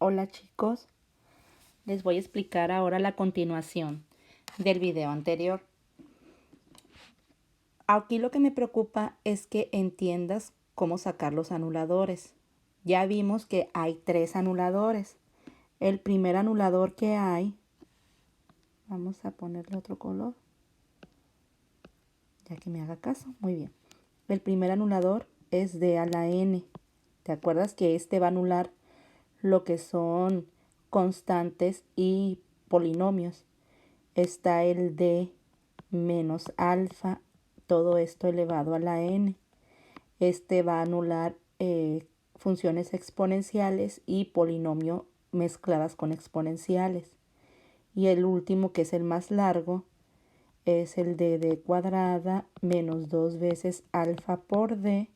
Hola chicos, les voy a explicar ahora la continuación del video anterior. Aquí lo que me preocupa es que entiendas cómo sacar los anuladores. Ya vimos que hay 3 anuladores. El primer anulador que hay, vamos a ponerle otro color, ya que me haga caso. Muy bien. El primer anulador es d a la n. ¿Te acuerdas que este va a anular lo que son constantes y polinomios? Está el d menos alfa, todo esto elevado a la n. Este va a anular funciones exponenciales y polinomio mezcladas con exponenciales. Y el último, que es el más largo, es el de d cuadrada menos 2 veces alfa por d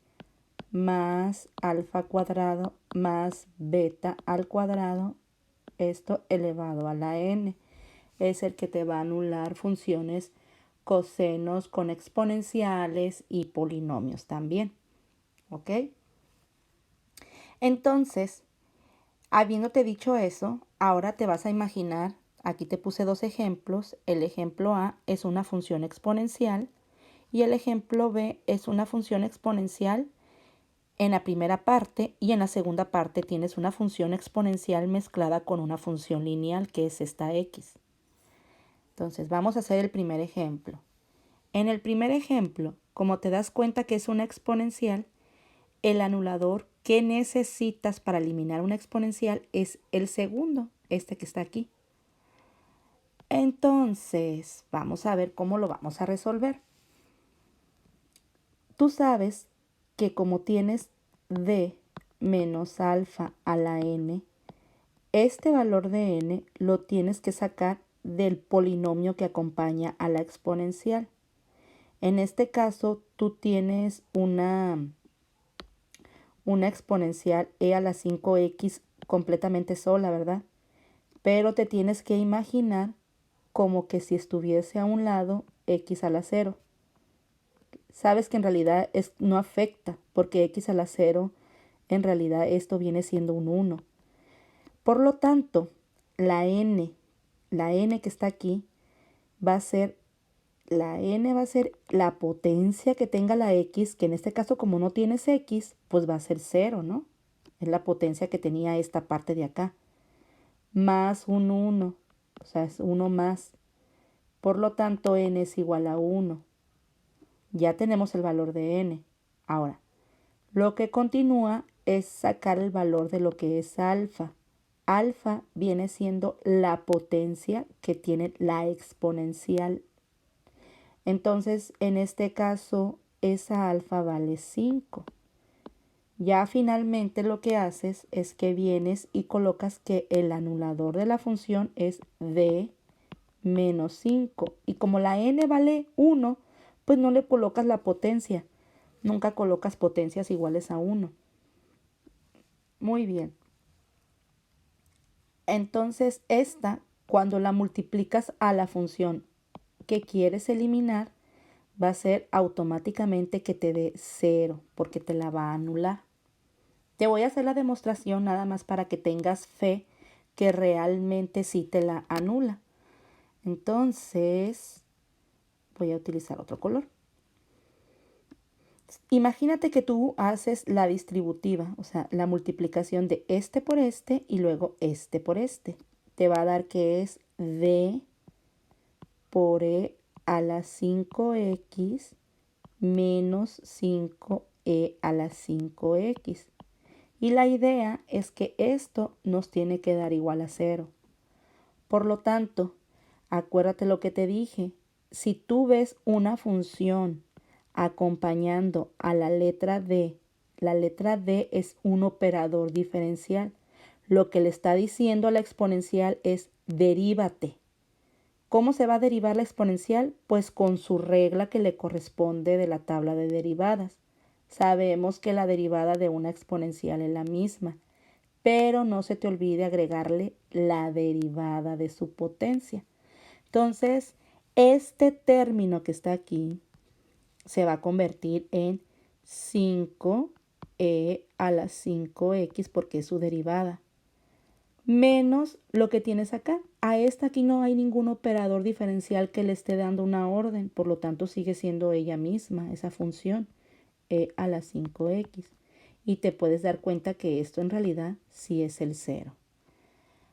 más alfa cuadrado más beta al cuadrado, esto elevado a la n. Es el que te va a anular funciones cosenos con exponenciales y polinomios también. ¿Ok? Entonces, habiéndote dicho eso, ahora te vas a imaginar, aquí te puse 2 ejemplos. El ejemplo A es una función exponencial y el ejemplo B es una función exponencial en la primera parte, y en la segunda parte tienes una función exponencial mezclada con una función lineal, que es esta x. Entonces vamos a hacer el primer ejemplo. En el primer ejemplo, como te das cuenta que es una exponencial, el anulador que necesitas para eliminar una exponencial es el segundo, este que está aquí. Entonces, vamos a ver cómo lo vamos a resolver. Tú sabes que como tienes d menos alfa a la n, este valor de n lo tienes que sacar del polinomio que acompaña a la exponencial. En este caso, tú tienes una exponencial e a la 5x completamente sola, ¿verdad? Pero te tienes que imaginar como que si estuviese a un lado x a la 0. Sabes que en realidad no afecta, porque x a la 0, en realidad esto viene siendo un 1. Por lo tanto, la n que está aquí, va a ser la potencia que tenga la x, que en este caso como no tienes x, pues va a ser 0, ¿no? Es la potencia que tenía esta parte de acá. Más un 1, o sea, es 1 más. Por lo tanto, n es igual a 1. Ya tenemos el valor de n. Ahora, lo que continúa es sacar el valor de lo que es alfa. Alfa viene siendo la potencia que tiene la exponencial. Entonces, en este caso, esa alfa vale 5. Ya finalmente lo que haces es que vienes y colocas que el anulador de la función es d menos 5. Y como la n vale 1, pues no le colocas la potencia. Nunca colocas potencias iguales a 1. Muy bien. Entonces esta, cuando la multiplicas a la función que quieres eliminar, va a ser automáticamente que te dé 0, porque te la va a anular. Te voy a hacer la demostración nada más para que tengas fe que realmente sí te la anula. Entonces, voy a utilizar otro color. Imagínate que tú haces la distributiva, o sea, la multiplicación de este por este y luego este por este. Te va a dar que es d por e a la 5x menos 5e a la 5x. Y la idea es que esto nos tiene que dar igual a 0. Por lo tanto, acuérdate lo que te dije. Si tú ves una función acompañando a la letra D es un operador diferencial. Lo que le está diciendo a la exponencial es derívate. ¿Cómo se va a derivar la exponencial? Pues con su regla que le corresponde de la tabla de derivadas. Sabemos que la derivada de una exponencial es la misma, pero no se te olvide agregarle la derivada de su potencia. Entonces, este término que está aquí se va a convertir en 5e a la 5x porque es su derivada. menos lo que tienes acá. A esta aquí no hay ningún operador diferencial que le esté dando una orden, por lo tanto sigue siendo ella misma, esa función, e a la 5x. Y te puedes dar cuenta que esto en realidad sí es el 0.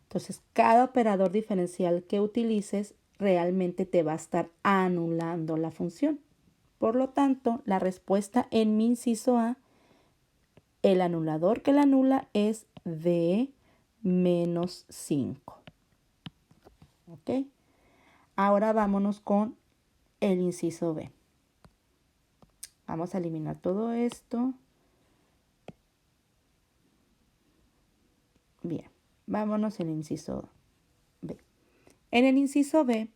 Entonces, cada operador diferencial que utilices realmente te va a estar anulando la función. Por lo tanto, la respuesta en mi inciso A, el anulador que la anula es D menos 5. ¿Ok? Ahora vámonos con el inciso B. Vamos a eliminar todo esto. Bien, vámonos al inciso B. En el inciso B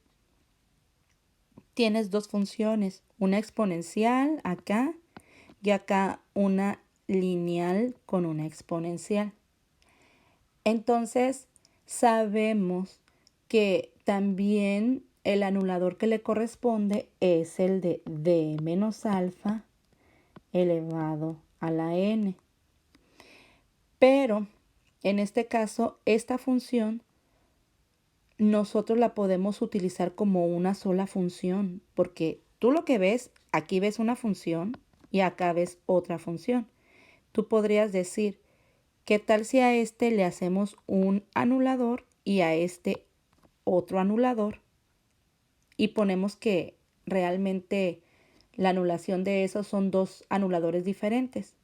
tienes dos funciones, una exponencial acá y acá una lineal con una exponencial. Entonces, sabemos que también el anulador que le corresponde es el de d menos alfa elevado a la n. Pero, en este caso, esta función nosotros la podemos utilizar como una sola función, porque tú lo que ves, aquí ves una función y acá ves otra función. Tú podrías decir, ¿qué tal si a este le hacemos un anulador y a este otro anulador? Y ponemos que realmente la anulación de esos son dos anuladores diferentes.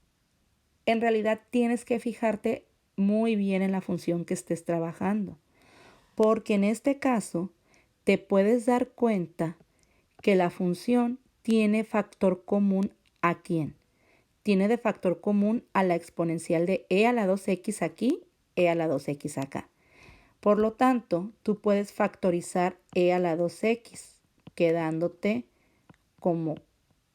En realidad tienes que fijarte muy bien en la función que estés trabajando, porque en este caso te puedes dar cuenta que la función tiene factor común ¿a quién? Tiene de factor común a la exponencial de e a la 2x aquí, e a la 2x acá. Por lo tanto, tú puedes factorizar e a la 2x, quedándote como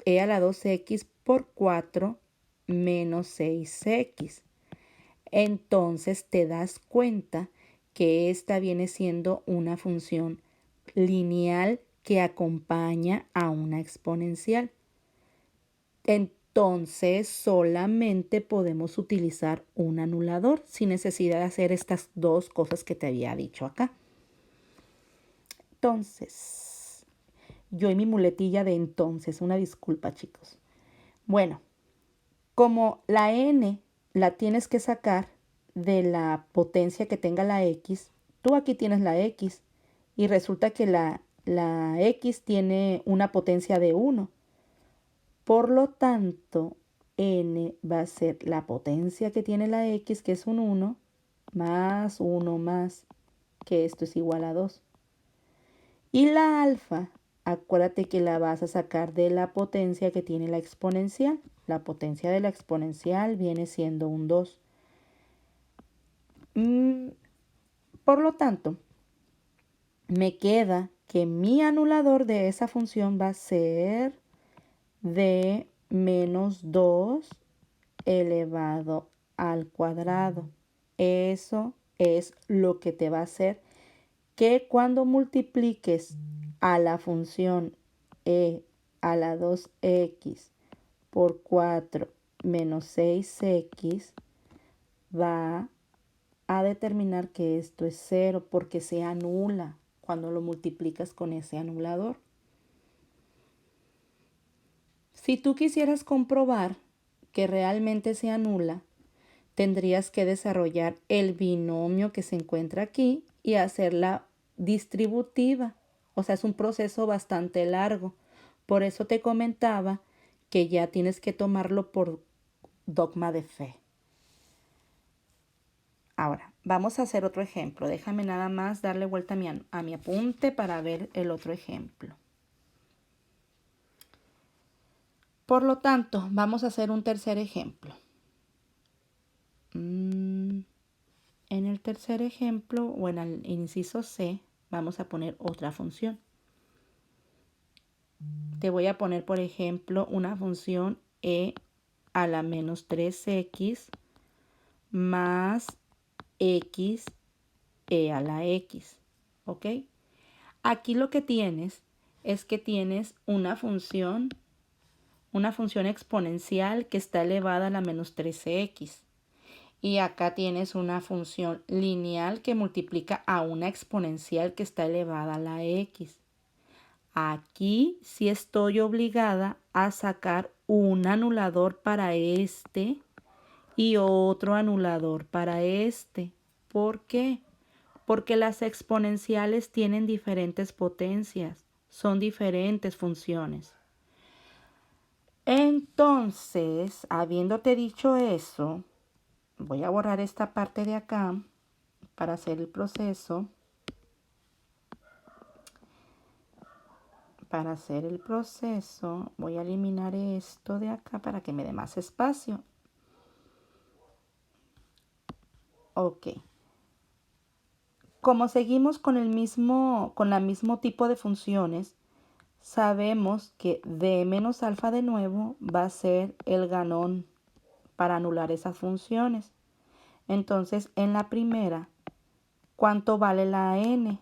e a la 2x por 4 menos 6x. Entonces te das cuenta que esta viene siendo una función lineal que acompaña a una exponencial. Entonces solamente podemos utilizar un anulador sin necesidad de hacer estas dos cosas que te había dicho acá. Entonces, yo y mi muletilla de entonces, una disculpa chicos. Bueno, como la n la tienes que sacar de la potencia que tenga la x, tú aquí tienes la x y resulta que la x tiene una potencia de 1. Por lo tanto, n va a ser la potencia que tiene la x, que es un 1, más 1 más, que esto es igual a 2. Y la alfa, acuérdate que la vas a sacar de la potencia que tiene la exponencial. La potencia de la exponencial viene siendo un 2. Por lo tanto, me queda que mi anulador de esa función va a ser d menos 2 elevado al cuadrado. Eso es lo que te va a hacer que cuando multipliques a la función e a la 2x por 4 menos 6x va a determinar que esto es 0 porque se anula cuando lo multiplicas con ese anulador. Si tú quisieras comprobar que realmente se anula, tendrías que desarrollar el binomio que se encuentra aquí y hacerla distributiva. O sea, es un proceso bastante largo. Por eso te comentaba que ya tienes que tomarlo por dogma de fe. Ahora, vamos a hacer otro ejemplo. Déjame nada más darle vuelta a mi apunte para ver el otro ejemplo. Por lo tanto, vamos a hacer un tercer ejemplo. En el tercer ejemplo, o en el inciso C, vamos a poner otra función. Te voy a poner, por ejemplo, una función e a la menos 3x más x e a la x. ¿Ok? Aquí lo que tienes es que tienes una función exponencial que está elevada a la menos 13x. Y acá tienes una función lineal que multiplica a una exponencial que está elevada a la x. Aquí sí estoy obligada a sacar un anulador para este y otro anulador para este. ¿Por qué? Porque las exponenciales tienen diferentes potencias, son diferentes funciones. Entonces, habiéndote dicho eso, voy a borrar esta parte de acá para hacer el proceso. Para hacer el proceso voy a eliminar esto de acá para que me dé más espacio. Ok. Como seguimos con el mismo tipo de funciones, sabemos que d menos alfa de nuevo va a ser el ganón para anular esas funciones. Entonces, en la primera, ¿cuánto vale la n?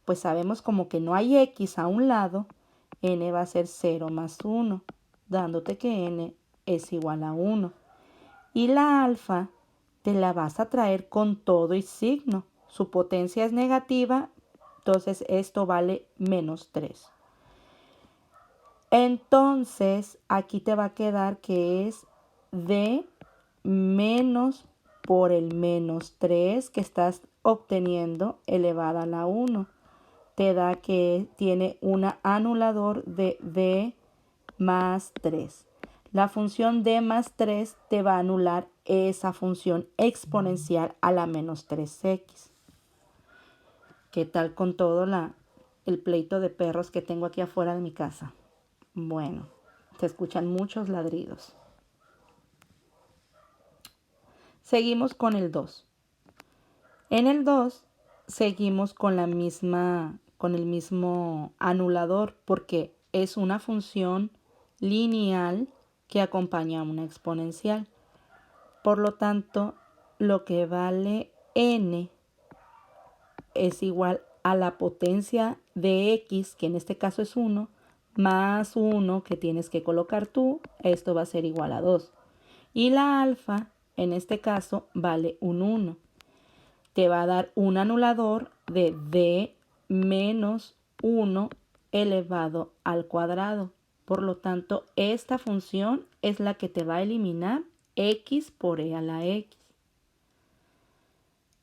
Pues sabemos como que no hay x a un lado, n va a ser 0 más 1, dándote que n es igual a 1. Y la alfa te la vas a traer con todo y signo. Su potencia es negativa, entonces esto vale menos 3. Entonces, aquí te va a quedar que es d menos por el menos 3 que estás obteniendo elevada a la 1. Te da que tiene un anulador de d más 3. La función d más 3 te va a anular esa función exponencial a la menos 3x. ¿Qué tal con todo el pleito de perros que tengo aquí afuera de mi casa? Bueno, se escuchan muchos ladridos. Seguimos con el 2. En el 2 seguimos con el mismo anulador porque es una función lineal que acompaña a una exponencial. Por lo tanto, lo que vale n es igual a la potencia de x, que en este caso es 1, más 1 que tienes que colocar tú, esto va a ser igual a 2. Y la alfa, en este caso, vale un 1. Te va a dar un anulador de d menos 1 elevado al cuadrado. Por lo tanto, esta función es la que te va a eliminar x por e a la x.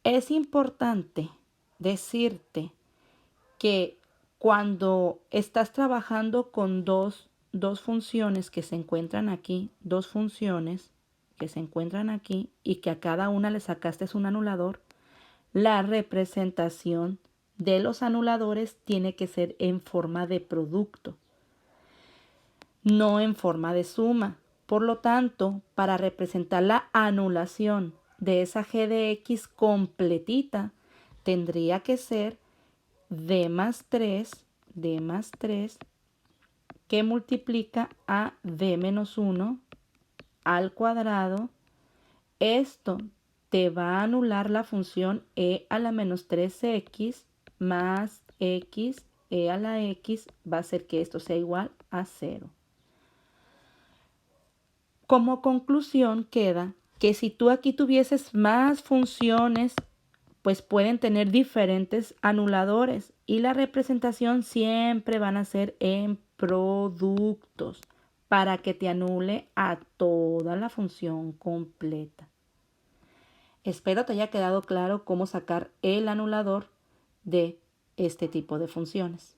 Es importante decirte que cuando estás trabajando con dos funciones que se encuentran aquí, dos funciones que se encuentran aquí y que a cada una le sacaste un anulador, la representación de los anuladores tiene que ser en forma de producto, no en forma de suma. Por lo tanto, para representar la anulación de esa g de x completita, tendría que ser d más 3 que multiplica a d menos 1 al cuadrado. Esto te va a anular la función e a la menos 3x más x e a la x, va a hacer que esto sea igual a 0. Como conclusión queda que si tú aquí tuvieses más funciones, pues pueden tener diferentes anuladores y la representación siempre van a ser en productos para que te anule a toda la función completa. Espero te haya quedado claro cómo sacar el anulador de este tipo de funciones.